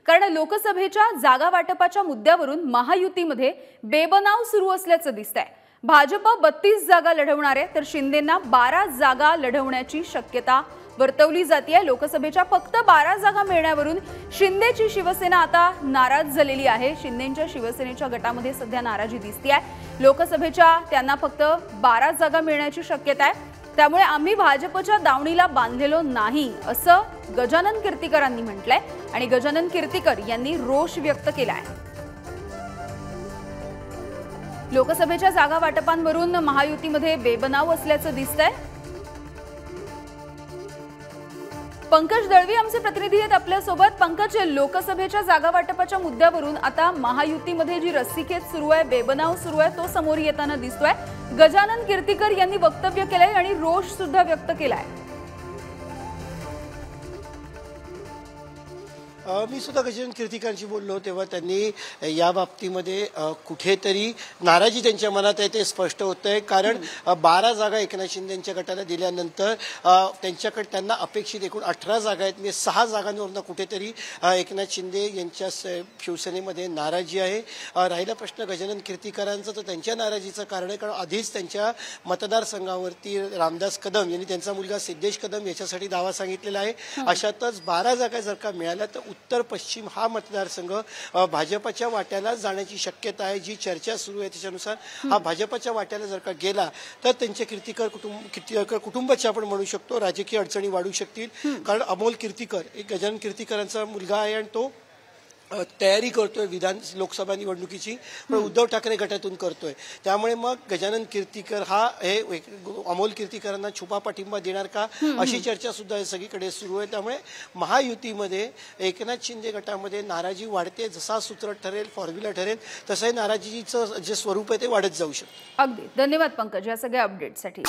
कारण लोकसभेच्या जागा वाटपाच्या मुद्द्यावरून महायुतीमध्ये बेबनाव सुरू असल्याचं दिसतंय। भाजप 32 जागा लढवणार आहे तर शिंदेंना 12 जागा लढवण्याची शक्यता वर्तवली जाते। लोकसभेच्या फक्त 12 जागा मिळण्यावरून शिंदेची शिवसेना आता नाराज झालेली आहे। शिंदेंच्या शिवसेनेच्या गटामध्ये सध्या नाराजी दिसते। लोकसभेच्या त्यांना फक्त 12 जागा मिळण्याची शक्यता आहे, त्यामुळे आम्ही भाजपच्या दावणीला बांधलेलो नाही असं गजानन कीर्तिकरांनी म्हटलंय आणि गजानन कीर्तिकर यांनी रोष व्यक्त केलाय। लोकसभेच्या जागा वाटपांवरून महायुतीमध्ये बेबनाव असल्याचं दिसतंय। पंकज दळवी आमचे प्रतिनिधी आहेत आपल्या सोबत। पंकज, लोकसभेच्या जागा वाटपाच्या मुद्द्यावरून आता महायुतीमध्ये जी रस्सीखेच सुरू आहे, बेबनाव सुरू आहे, तो समोर येताना दिसतोय। गजानन कीर्तिकर यांनी वक्तव्य केलंय आणि रोष सुद्धा व्यक्त केलाय। मी सुद्धा गजानन कीर्तिकरांशी बोललो तेव्हा त्यांनी या बाबतीमध्ये कुठेतरी नाराजी त्यांच्या मनात आहे ते स्पष्ट होतंय। कारण 12 जागा एकनाथ शिंदेच्या गटाला दिल्यानंतर त्यांना अपेक्षित एकूण 18 जागा आहेत। म्हणजे 6 जागांवरून कुठेतरी एकनाथ शिंदे यांच्या शिवसेनेमध्ये नाराजी आहे। राहिला प्रश्न गजानन कीर्तिकरांचा, तर त्यांच्या नाराजीचं कारण आहे कारण आधीच त्यांच्या मतदारसंघावरती रामदास कदम यांनी त्यांचा मुलगा सिद्धेश कदम याच्यासाठी दावा सांगितलेला आहे। अशातच 12 जागा जर का मिळाल्या तर उत्तर पश्चिम हा मतदारसंघ भाजपच्या वाट्याला जाण्याची शक्यता आहे। जी चर्चा सुरू आहे त्याच्यानुसार हा भाजपच्या वाट्याला जर का गेला तर त्यांचे कीर्तिकर कुटुंबाचे आपण म्हणू शकतो राजकीय अडचणी वाढू शकतील। कारण अमोल कीर्तिकर एक गजानन कीर्तिकरांचा मुलगा आहे आणि तो तयारी करतोय लोकसभा निवडणुकीची, पण उद्धव ठाकरे गटातून करतोय। त्यामुळे मग गजानन कीर्तिकर हे अमोल कीर्तिकरांना छुपा पाठिंबा देणार का अशी चर्चा सुद्धा सगळीकडे सुरू आहे। त्यामुळे महायुतीमध्ये एकनाथ शिंदे गटामध्ये नाराजी वाढते। जसा सूत्र ठरेल, फॉर्म्युला ठरेल तसंही नाराजीचं जे स्वरूप आहे ते वाढत जाऊ शकतं। अगदी धन्यवाद पंकज या सगळ्या अपडेटसाठी।